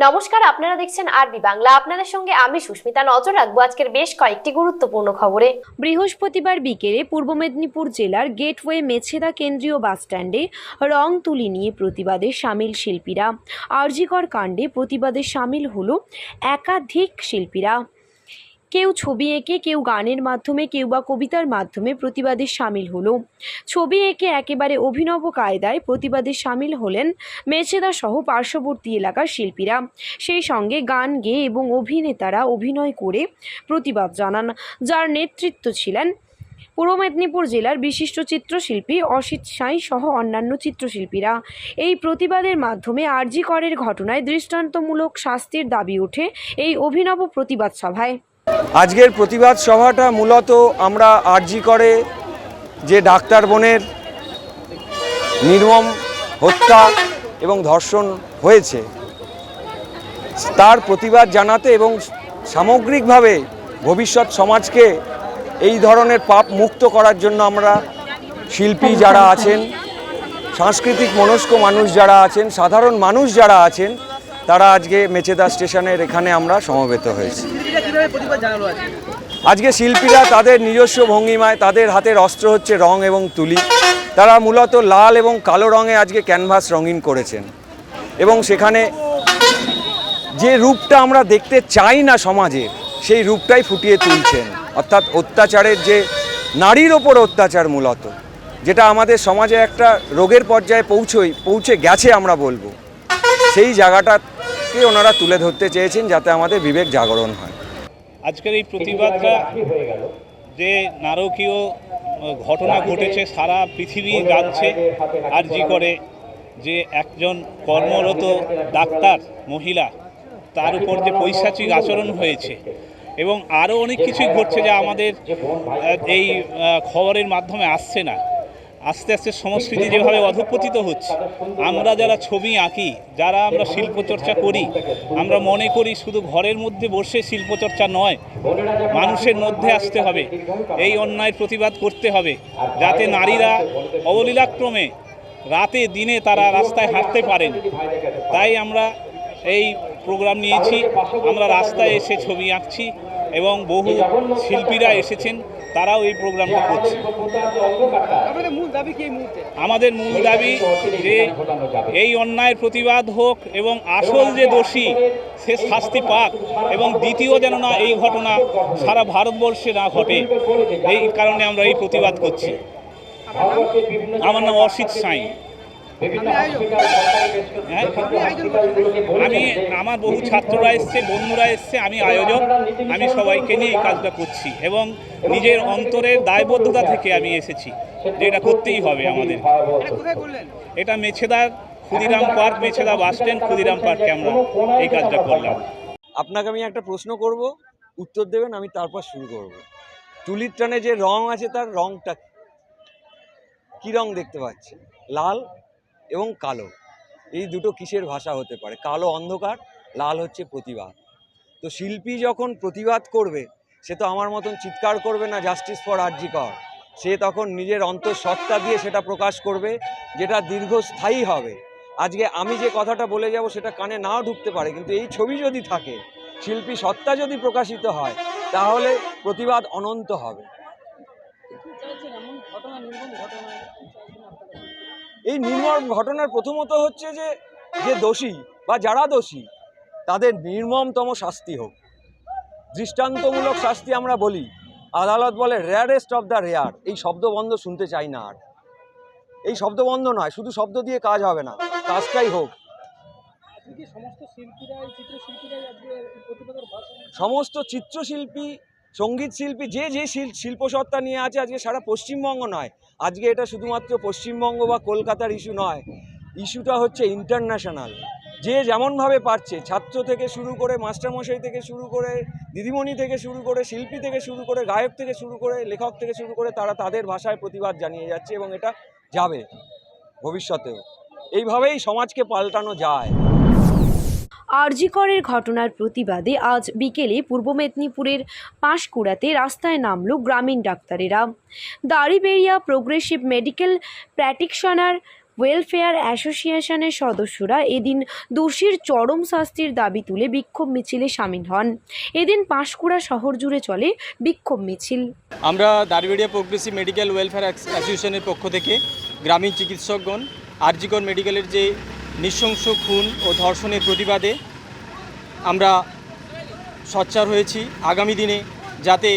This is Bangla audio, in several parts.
নমস্কার, আপনারা দেখছেন আরবি বাংলা। আপনাদের সঙ্গে আমি সুস্মিতা। নজর রাখবো আজকের বেশ কয়েকটি গুরুত্বপূর্ণ খবরে। বৃহস্পতিবার বিকেলে পূর্ব মেদিনীপুর জেলার গেটওয়ে মেছেদা কেন্দ্রীয় বাসস্ট্যান্ডে রং তুলি নিয়ে প্রতিবাদে সামিল শিল্পীরা। আরজিকর কাণ্ডে প্রতিবাদে সামিল হলো একাধিক শিল্পীরা। কেউ ছবি এঁকে, কেউ গানের মাধ্যমে, কেউ বা কবিতার মাধ্যমে প্রতিবাদে সামিল হলো। ছবি এঁকে একেবারে অভিনব কায়দায় প্রতিবাদে সামিল হলেন মেছেদা সহ পার্শ্ববর্তী এলাকার শিল্পীরা। সেই সঙ্গে গান গেয়ে এবং অভিনেতারা অভিনয় করে প্রতিবাদ জানান, যার নেতৃত্ব ছিলেন পূর্ব মেদিনীপুর জেলার বিশিষ্ট চিত্রশিল্পী অসিত সাঁই সহ অন্যান্য চিত্রশিল্পীরা। এই প্রতিবাদের মাধ্যমে আরজি করের ঘটনায় দৃষ্টান্তমূলক শাস্তির দাবি ওঠে এই অভিনব প্রতিবাদ সভায়। আজকের প্রতিবাদ সভাটা মূলত আমরা আরজি করে যে ডাক্তার বোনের নির্মম হত্যা এবং ধর্ষণ হয়েছে তার প্রতিবাদ জানাতে এবং সামগ্রিকভাবে ভবিষ্যৎ সমাজকে এই ধরনের পাপ মুক্ত করার জন্য আমরা শিল্পী যারা আছেন, সাংস্কৃতিক মনস্ক মানুষ যারা আছেন, সাধারণ মানুষ যারা আছেন, তারা আজকে মেছেদা স্টেশনের এখানে আমরা সমবেত হয়েছি। আজকে শিল্পীরা তাদের নিজস্ব ভঙ্গিমায়, তাদের হাতের অস্ত্র হচ্ছে রং এবং তুলি। তারা মূলত লাল এবং কালো রঙে আজকে ক্যানভাস রঙিন করেছেন এবং সেখানে যে রূপটা আমরা দেখতে চাই না সমাজের, সেই রূপটাই ফুটিয়ে তুলছেন। অর্থাৎ অত্যাচারের যে নারীর ওপর অত্যাচার মূলত, যেটা আমাদের সমাজে একটা রোগের পর্যায়ে পৌঁছে গেছে আমরা বলবো, সেই জায়গাটাকে ওনারা তুলে ধরতে চেয়েছেন যাতে আমাদের বিবেক জাগরণ হয়। আজকের এই প্রতিবাদটা যে নারকীয় ঘটনা ঘটেছে, সারা পৃথিবী জানছে আরজি করে যে একজন কর্মরত ডাক্তার মহিলা, তার উপর যে পৈশাচিক আচরণ হয়েছে এবং আরও অনেক কিছুই ঘটছে যা আমাদের এই খবরের মাধ্যমে আসছে না। আস্তে আস্তে সংস্কৃতি যেভাবে অধঃপতিত হচ্ছে, আমরা যারা ছবি আঁকি, যারা আমরা শিল্পচর্চা করি, আমরা মনে করি শুধু ঘরের মধ্যে বসে শিল্পচর্চা নয়, মানুষের মধ্যে আসতে হবে, এই অন্যায়ের প্রতিবাদ করতে হবে, যাতে নারীরা অবলীলাক্রমে রাতে দিনে তারা রাস্তায় হাঁটতে পারেন। তাই আমরা এই প্রোগ্রাম নিয়েছি। আমরা রাস্তায় এসে ছবি আঁকছি এবং বহু শিল্পীরা এসেছেন, তারাও এই প্রোগ্রামটা করছে। আমাদের মূল দাবি যে এই অন্যায়ের প্রতিবাদ হোক এবং আসল যে দোষী সে শাস্তি পাক, এবং দ্বিতীয় যেন না এই ঘটনা সারা ভারতবর্ষে না ঘটে। এই কারণে আমরা এই প্রতিবাদ করছি। আমার নাম অসিত সাঁই। আমার বহু ছাত্ররা এসছে, বন্ধুরা এসছে, আমি আয়োজক, আমি সবাইকে নিয়ে এই কাজটা করছি এবং নিজের অন্তরের দায়বদ্ধতা থেকে আমি এসেছি যে এটা করতেই হবে আমাদের। এটা মেছেদার Kshudiram park, Mecheda bus stand, Kshudiram পার্কে আমরা এই কাজটা করলাম। আপনাকে আমি একটা প্রশ্ন করব, উত্তর দেবেন, আমি তারপর শুরু করব। তুলির টানে যে রং আছে তার রংটা কি রং দেখতে পাচ্ছি? লাল এবং কালো। এই দুটো কিসের ভাষা হতে পারে? কালো অন্ধকার, লাল হচ্ছে প্রতিবাদ। তো শিল্পী যখন প্রতিবাদ করবে, সে তো আমার মতন চিৎকার করবে না জাস্টিস ফর আরজি কর। সে তখন নিজের অন্তঃসত্ত্বা দিয়ে সেটা প্রকাশ করবে, যেটা দীর্ঘস্থায়ী হবে। আজকে আমি যে কথাটা বলে যাব সেটা কানে নাও ঢুকতে পারে, কিন্তু এই ছবি যদি থাকে, শিল্পী সত্তা যদি প্রকাশিত হয়, তাহলে প্রতিবাদ অনন্ত হবে। এই নির্মম ঘটনার প্রথমত হচ্ছে যে দোষী বা যারা দোষী তাদের নির্মমতম শাস্তি হোক, দৃষ্টান্তমূলক শাস্তি। আমরা বলি, আদালত বলে রেয়ারেস্ট অফ দ্য রেয়ার। এই শব্দবন্ধ শুনতে চাই না আর। এই শব্দবন্ধ নয়, শুধু শব্দ দিয়ে কাজ হবে না, কাজটাই হোক। সমস্ত চিত্রশিল্পী, সঙ্গীত শিল্পী, যে শিল্পসত্তা নিয়ে আছে আজকে সারা পশ্চিমবঙ্গ নয়, আজকে এটা শুধুমাত্র পশ্চিমবঙ্গ বা কলকাতার ইস্যু নয়, ইস্যুটা হচ্ছে ইন্টারন্যাশনাল। যে যেমনভাবে পারছে, ছাত্র থেকে শুরু করে, মাস্টারমশাই থেকে শুরু করে, দিদিমণি থেকে শুরু করে, শিল্পী থেকে শুরু করে, গায়ক থেকে শুরু করে, লেখক থেকে শুরু করে, তারা তাদের ভাষায় প্রতিবাদ জানিয়ে যাচ্ছে এবং এটা যাবে ভবিষ্যতেও। এইভাবেই সমাজকে পাল্টানো যায়। আরজি করের ঘটনার প্রতিবাদে আজ বিকেলে পূর্ব মেদিনীপুরের পাঁশকুড়াতে রাস্তায় নামল গ্রামীণ ডাক্তারেরা। দাড়িবেড়িয়া প্রোগ্রেসিভ মেডিকেল প্র্যাকটিশনার ওয়েলফেয়ার অ্যাসোসিয়েশনের সদস্যরা এদিন দোষীর চরম শাস্তির দাবি তুলে বিক্ষোভ মিছিলে সামিল হন। এদিন পাঁশকুড়া শহর জুড়ে চলে বিক্ষোভ মিছিল। আমরা দারবেড়িয়া প্রোগ্রেসিভ মেডিকেল ওয়েলফেয়ার অ্যাসোসিয়েশনের পক্ষ থেকে গ্রামীণ চিকিৎসকগণ আরজিকর মেডিকেলের যে নৃশংস খুন ও ধর্ষণের প্রতিবাদে আমরা সোচ্চার হয়েছি। আগামী দিনে যাতে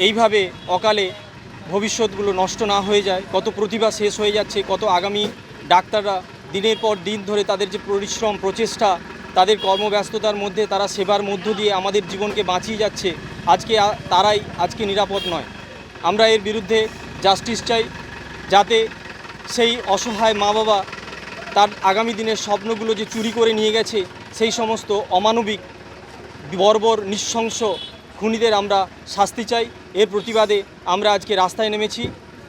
এইভাবে অকালে ভবিষ্যৎগুলো নষ্ট না হয়ে যায়, কত প্রতিভা শেষ হয়ে যাচ্ছে, কত আগামী ডাক্তাররা দিনের পর দিন ধরে তাদের যে পরিশ্রম প্রচেষ্টা, তাদের কর্মব্যস্ততার মধ্যে তারা সেবার মধ্য দিয়ে আমাদের জীবনকে বাঁচিয়ে যাচ্ছে, তারাই আজকে নিরাপদ নয়। আমরা এর বিরুদ্ধে জাস্টিস চাই, যাতে সেই অসহায় মা বাবা তার আগামী দিনের স্বপ্নগুলো যে চুরি করে নিয়ে গেছে, সেই সমস্ত অমানবিক বর্বর নৃশংস খুনিদের আমরা শাস্তি চাই। এর প্রতিবাদে আমরা আজকে রাস্তায় নেমেছি।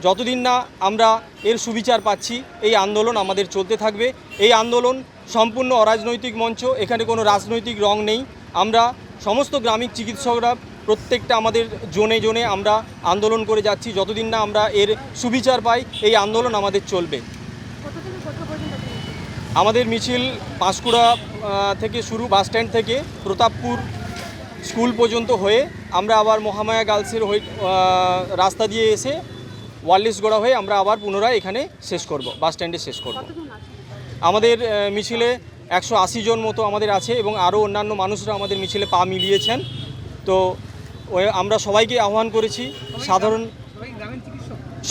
যতদিন না আমরা এর সুবিচার পাচ্ছি এই আন্দোলন আমাদের চলতে থাকবে। এই আন্দোলন সম্পূর্ণ অরাজনৈতিক মঞ্চ, এখানে কোনো রাজনৈতিক রং নেই। আমরা সমস্ত গ্রামীণ চিকিৎসকরা প্রত্যেকটা আমাদের জোনে জোনে আমরা আন্দোলন করে যাচ্ছি। যতদিন না আমরা এর সুবিচার পাই এই আন্দোলন আমাদের চলবে। আমাদের মিছিল পাঁশকুড়া থেকে শুরু, বাসস্ট্যান্ড থেকে প্রতাপপুর স্কুল পর্যন্ত হয়ে আমরা আবার মহামায়া গার্লসের হয়ে রাস্তা দিয়ে এসে ওয়াল্লিশগড়া হয়ে আমরা আবার পুনরায় এখানে শেষ করব, বাসস্ট্যান্ডে শেষ করব। আমাদের মিছিলে 180 জন মতো আমাদের আছে এবং আরও অন্যান্য মানুষরা আমাদের মিছিলে পা মিলিয়েছেন। তো আমরা সবাইকে আহ্বান করেছি, সাধারণ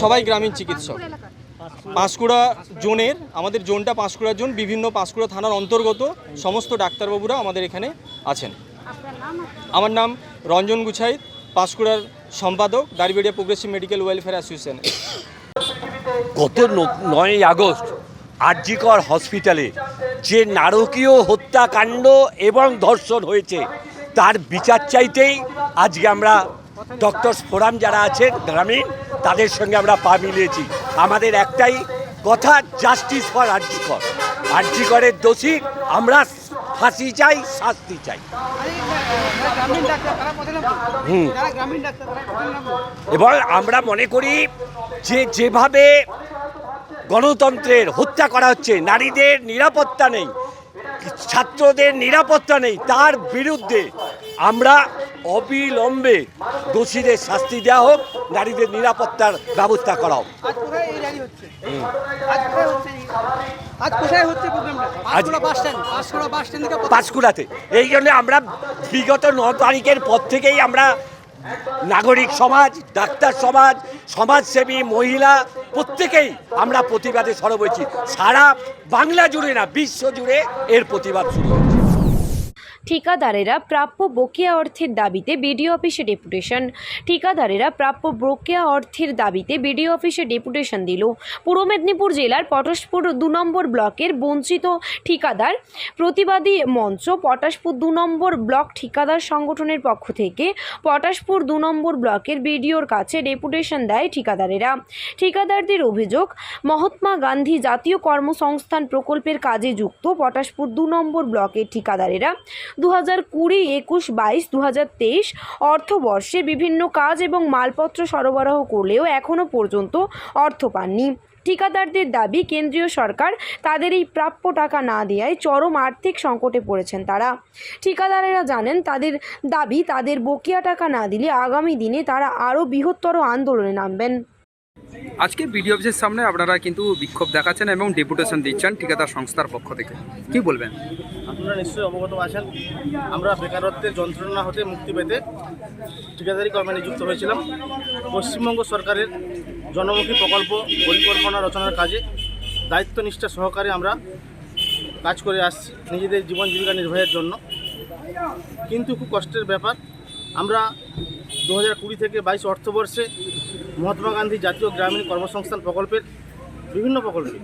সবাই গ্রামীণ চিকিৎসক। পাঁশকুড়া জোনের, আমাদের জোনটা পাঁশকুড়া জোন, বিভিন্ন পাঁশকুড়া থানার অন্তর্গত সমস্ত ডাক্তারবাবুরা আমাদের এখানে আছেন। আমার নাম রঞ্জন গুছাই, পাঁশকুড়ার সম্পাদক, দারবেড়িয়া প্রোগ্রেসিভ মেডিকেল ওয়েলফেয়ার অ্যাসোসিয়েশন। গত 9ই আগস্ট আরজিকর হসপিটালে যে নারকীয় হত্যাকাণ্ড এবং ধর্ষণ হয়েছে তার বিচার চাইতেই আজকে আমরা ডক্টরস ফোরাম যারা আছেন গ্রামীণ, তাদের সঙ্গে আমরা পা মিলিয়েছি। আমাদের একটাই কথা, জাস্টিস ফর আরজিকর। আরজিকরের দোষী আমরা ফাঁসি চাই, শাস্তি চাই। এবং আমরা মনে করি যে যেভাবে গণতন্ত্রের হত্যা করা হচ্ছে, নারীদের নিরাপত্তা নেই, ছাত্রদের নিরাপত্তা নেই, তার বিরুদ্ধে আমরা অবিলম্বে দোষীদের শাস্তি দেওয়া হোক, নারীদের নিরাপত্তার ব্যবস্থা করা হোক। পাঁশকুড়াতে এই জন্য আমরা বিগত 9 তারিখের পর থেকেই আমরা নাগরিক সমাজ, ডাক্তার সমাজ, সমাজসেবী, মহিলা প্রত্যেকেই আমরা প্রতিবাদে সরব হয়েছি। সারা বাংলা জুড়ে না, বিশ্ব জুড়ে এর প্রতিবাদ শুরু হয়েছে। ঠিকাদারেরা প্রাপ্য বকেয়া অর্থের দাবিতে বিডিও অফিসে ডেপুটেশন। ঠিকাদারেরা প্রাপ্য বকেয়া অর্থের দাবিতে বিডিও অফিসে ডেপুটেশন দিল পূর্ব মেদিনীপুর জেলার পটাশপুর 2 নম্বর ব্লকের বঞ্চিত ঠিকাদার প্রতিবাদী মঞ্চ। পটাশপুর 2 নম্বর ব্লক ঠিকাদার সংগঠনের পক্ষ থেকে পটাশপুর 2 নম্বর ব্লকের বিডিওর কাছে ডেপুটেশন দেয় ঠিকাদারেরা। ঠিকাদারদের অভিযোগ, মহাত্মা গান্ধী জাতীয় কর্মসংস্থান প্রকল্পের কাজে যুক্ত পটাশপুর 2 নম্বর ব্লকের ঠিকাদারেরা 2020, 21, 22, 2023 অর্থবর্ষে বিভিন্ন কাজ এবং মালপত্র সরবরাহ করলেও এখনও পর্যন্ত অর্থ পাননি। ঠিকাদারদের দাবি, কেন্দ্রীয় সরকার তাদের এই প্রাপ্য টাকা না দেওয়ায় চরম আর্থিক সংকটে পড়েছেন তারা। ঠিকাদারেরা জানেন তাদের দাবি, তাদের বকেয়া টাকা না দিলে আগামী দিনে তারা আরও বৃহত্তর আন্দোলনে নামবেন। আজকে বিডিও অফিসের সামনে আপনারা কিন্তু বিক্ষোভ দেখাচ্ছেন এবং ডেপুটেশন দিচ্ছেন ঠিকাদার সংস্থার পক্ষ থেকে, কি বলবেন? আপনারা নিশ্চয়ই অবগত আছেন, আমরা বেকারত্বের যন্ত্রণা হতে মুক্তি পেতে ঠিকাদারি কর্মে নিযুক্ত হয়েছিলাম। পশ্চিমবঙ্গ সরকারের জনমুখী প্রকল্প পরিকল্পনা রচনার কাজে দায়িত্বনিষ্ঠা সহকারে আমরা কাজ করে আসছি নিজেদের জীবন জীবিকা নির্বাহের জন্য। কিন্তু খুব কষ্টের ব্যাপার, আমরা 2020 থেকে 22 অর্থবর্ষে মহাত্মা গান্ধী জাতীয় গ্রামীণ কর্মসংস্থান প্রকল্পের বিভিন্ন প্রকল্পে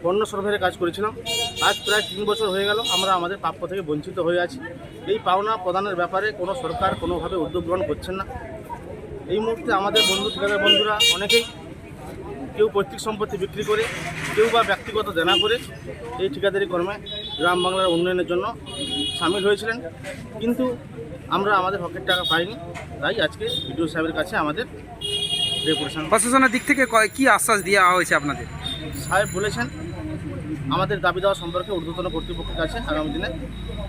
পণ্য সরবরাহের কাজ করেছিলাম। আজ প্রায় 3 বছর হয়ে গেল আমরা আমাদের প্রাপ্য থেকে বঞ্চিত হয়ে আছি। এই পাওনা প্রদানের ব্যাপারে কোনো সরকার কোনোভাবে উদ্যোগ গ্রহণ করছেন না। এই মুহূর্তে আমাদের ঠিকাদার বন্ধুরা অনেকেই কেউ পৈতৃক সম্পত্তি বিক্রি করে, কেউ বা ব্যক্তিগত দেনা করে এই ঠিকাদারি কর্মে গ্রাম বাংলার উন্নয়নের জন্য সামিল হয়েছিলেন, কিন্তু আমরা আমাদের হকের টাকা পাইনি। তাই আজকে বিডিও সাহেবের কাছে আমাদের ডেপুটেশন। প্রশাসনের দিক থেকে কি আশ্বাস দেওয়া হয়েছে আপনাদের? সাহেব বলেছেন আমাদের দাবি দেওয়া সম্পর্কে ঊর্ধ্বতন কর্তৃপক্ষের কাছে আগামী দিনে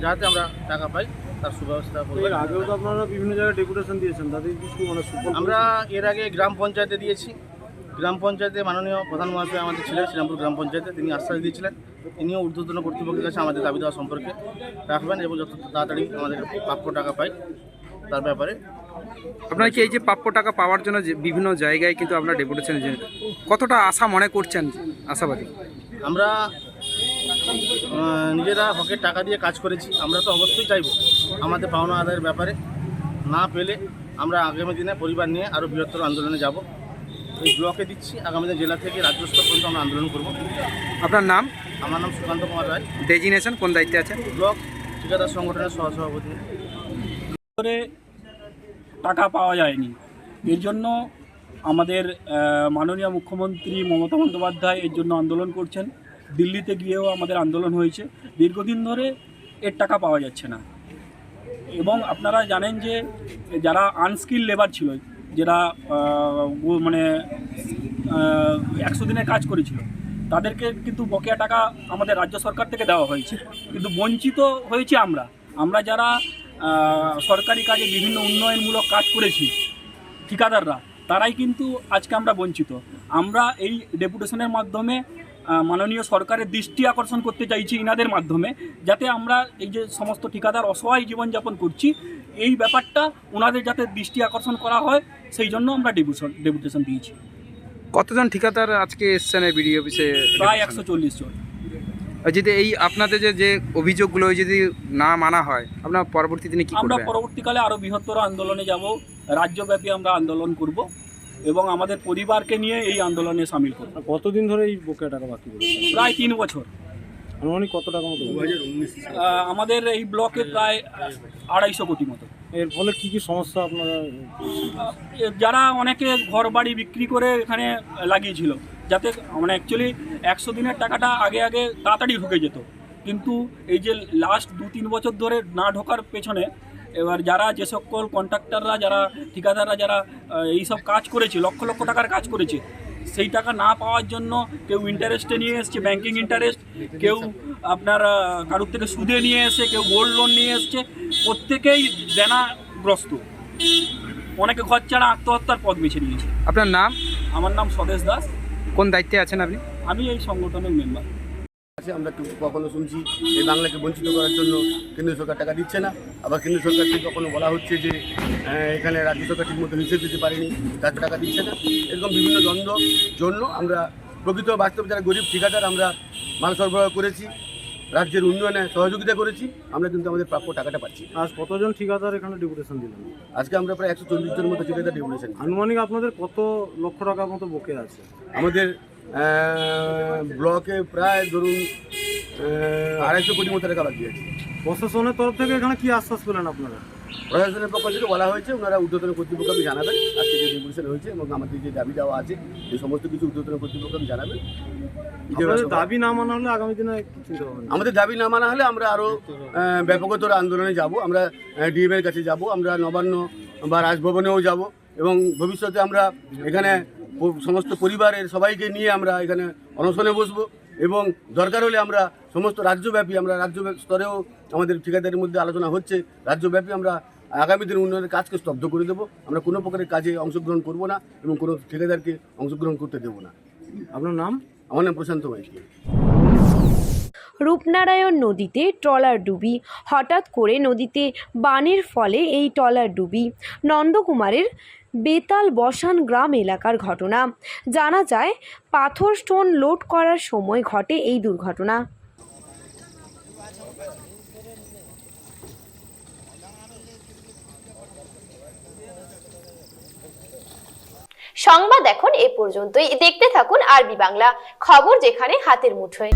যাতে আমরা টাকা পাই তার সুব্যবস্থা করব। আগেও তো আপনারা বিভিন্ন জায়গায় ডেপুটেশন দিয়েছেন, তাদের কিছু মানে সুফল আমরা এর আগে গ্রাম পঞ্চায়েতে দিয়েছি। গ্রাম পঞ্চায়েতে মাননীয় প্রধান মহাশয় আমাদের ছিলেন শ্রীরামপুর গ্রাম পঞ্চায়েতে, তিনি আশ্বাস দিয়েছিলেন তিনিও ঊর্ধ্বতন কর্তৃপক্ষের কাছে আমাদের দাবি দেওয়া সম্পর্কে রাখবেন এবং যত তাড়াতাড়ি আমাদের প্রাপ্য টাকা পাই তার ব্যাপারে। আপনারা কি এই যে প্রাপ্য টাকা পাওয়ার জন্য যে বিভিন্ন জায়গায় কিন্তু আপনারা ডেপুটেশন কতটা আশা মনে করছেন, আশাবাদী? আমরা নিজেরা হকের টাকা দিয়ে কাজ করেছি, আমরা তো অবশ্যই চাইব আমাদের পাওনা আদায়ের ব্যাপারে। না পেলে আমরা আগামী দিনে পরিবার নিয়ে আরও বৃহত্তর আন্দোলনে যাব। এই ব্লকে দিচ্ছি, আগামী দিনে জেলা থেকে রাজ্য স্তর পর্যন্ত আমরা আন্দোলন করব। আপনার নাম? আমার নাম সুকান্ত কুমার রায়, ডেজিনেশন কোন দায়িত্বে আছেন? ব্লক ঠিকাদার সংগঠনের সহসভাপতি। টাকা পাওয়া যায়নি, এর জন্য আমাদের মাননীয় মুখ্যমন্ত্রী মমতা বন্দ্যোপাধ্যায় এর জন্য আন্দোলন করছেন। দিল্লিতে গিয়েও আমাদের আন্দোলন হয়েছে। দীর্ঘদিন ধরে এর টাকা পাওয়া যাচ্ছে না এবং আপনারা জানেন যে যারা আনস্কিল লেবার ছিল, যারা মানে 100 দিনের কাজ করেছিল, তাদেরকে কিন্তু বকেয়া টাকা আমাদের রাজ্য সরকার থেকে দেওয়া হয়েছে, কিন্তু বঞ্চিত হয়েছি আমরা যারা সরকারি কাজে বিভিন্ন উন্নয়নমূলক কাজ করেছি, ঠিকাদাররা, তারাই কিন্তু আজকে আমরা বঞ্চিত। আমরা এই ডেপুটেশনের মাধ্যমে মাননীয় সরকারের দৃষ্টি আকর্ষণ করতে চাইছি ইনাদের মাধ্যমে, যাতে আমরা এই যে সমস্ত ঠিকাদার অসহায় জীবনযাপন করছি, এই ব্যাপারটা ওনাদের যাতে দৃষ্টি আকর্ষণ করা হয়, সেই জন্য আমরা ডেপুটেশন দিয়েছি। কতজন ঠিকাদার আজকে এসছেন এই বিডিও অফিসে? প্রায় 140 জন। যদি এই আপনাদের যে অভিযোগগুলো যদি না মানা হয়, আপনার পরবর্তী দিনে কি করবেন? আমরা পরবর্তীকালে আরও বৃহত্তর আন্দোলনে যাব, রাজ্যব্যাপী আমরা আন্দোলন করব এবং আমাদের পরিবারকে নিয়ে এই আন্দোলনে সামিল করব। কতদিন ধরে এই বকেয়া টাকা বাকি রয়েছে? প্রায় 3 বছর। আনুমানিক কত টাকা মতো? আমাদের এই ব্লকে প্রায় 250 কোটি মতো। এর ফলে কি কি সমস্যা আপনারা? যারা অনেকে ঘর বাড়ি বিক্রি করে এখানে লাগিয়েছিল, যাতে মানে অ্যাকচুয়ালি 100 দিনের টাকাটা আগে তাড়াতাড়ি ঢুকে যেত, কিন্তু এই যে লাস্ট 2-3 বছর ধরে না ঢোকার পেছনে এবার যারা যে সকল কন্ট্রাক্টররা, যারা ঠিকাদাররা, যারা এইসব কাজ করেছে, লক্ষ লক্ষ টাকার কাজ করেছে, সেই টাকা না পাওয়ার জন্য কেউ ইন্টারেস্টে নিয়ে এসছে, ব্যাংকিং ইন্টারেস্ট, কেউ আপনার কারোর থেকে সুদে নিয়ে এসে, কেউ গোল্ড লোন নিয়ে এসছে, প্রত্যেকেই দেনাগ্রস্ত। অনেকে ঘর ছাড়া আত্মহত্যার পথ বেছে নিয়েছে। আপনার নাম? আমার নাম স্বদেশ দাস। কোন দায়িত্বে আছেন আপনি? আমি এই সংগঠনের মেম্বার। আমরা কখনো শুনছি এই বাংলাকে বঞ্চিত করার জন্য কেন্দ্রীয় সরকার টাকা দিচ্ছে না, আবার কেন্দ্রীয় সরকার থেকে কখনো বলা হচ্ছে যে এখানে রাজ্য সরকার ঠিকমতো হিসেব দিতে পারেনি, তার টাকা দিচ্ছে না। এরকম বিভিন্ন দ্বন্দ্ব জন্য আমরা প্রকৃত বাস্তব যারা গরিব ঠিকাদার, আমরা মাল সরবরাহ করেছি, রাজ্যের উন্নয়নে সহযোগিতা করেছি, আমরা কিন্তু আমাদের প্রাপ্য টাকাটা পাচ্ছি। আজ কতজন ঠিকাদার এখানে ডেপুটেশন দিলেন? আজকে আমরা প্রায় 140 জনের মতো ঠিকাদার ডেপুটেশন। আনুমানিক আপনাদের কত লক্ষ টাকার মতো বকেয়া আছে? আমাদের ব্লকে প্রায় ধরুন 250 কোটি মতো টাকা বাকি আছে। প্রশাসনের তরফ থেকে এখানে কি আশ্বাস পেলেন আপনারা? প্রশাসনের পক্ষ থেকে বলা হয়েছে ওনারা ঊর্ধ্বতন কর্তৃপক্ষকে জানাবেন আজকে যে ডেপুটেশন হয়েছে এবং আমাদের যে দাবি দেওয়া আছে এই সমস্ত কিছু ঊর্ধ্বতন কর্তৃপক্ষকে জানাবেন। দাবি না মানা হলে আগামী দিনে কি চিন্তা ভাবনা? আমাদের দাবি না মানা হলে আমরা আরও ব্যাপকতর আন্দোলনে যাব, আমরা ডিএম এর কাছে যাব, আমরা নবান্ন বা রাজভবনেও যাব এবং ভবিষ্যতে আমরা এখানে সমস্ত পরিবারের সবাইকে নিয়ে আমরা এখানে অনশনে বসবো এবং দরকার হলে আমরা সমস্ত রাজ্যব্যাপী, আমরা রাজ্য স্তরেও আমাদের ঠিকাদারের মধ্যে আলোচনা হচ্ছে, রাজ্যব্যাপী আমরা আগামী দিনের উন্নয়নের কাজকে স্তব্ধ করে দেবো। আমরা কোনো প্রকারের কাজে অংশগ্রহণ করব না এবং কোনো ঠিকাদারকে অংশগ্রহণ করতে দেবো না। আপনার নাম? আমার নাম প্রশান্ত মাইতি। রূপনারায়ণ নদীতে ট্রলার ডুবি। হঠাৎ করে নদীতে বানের ফলে এই ট্রলার ডুবি। নন্দকুমারের বেতাল বসান গ্রাম এলাকার ঘটনা। জানা যায় পাথর স্টোন লোড করার সময় ঘটে এই দুর্ঘটনা। সংবাদ এখন এ পর্যন্তই। দেখতে থাকুন আরবি বাংলা, খবর যেখানে হাতের মুঠোয়।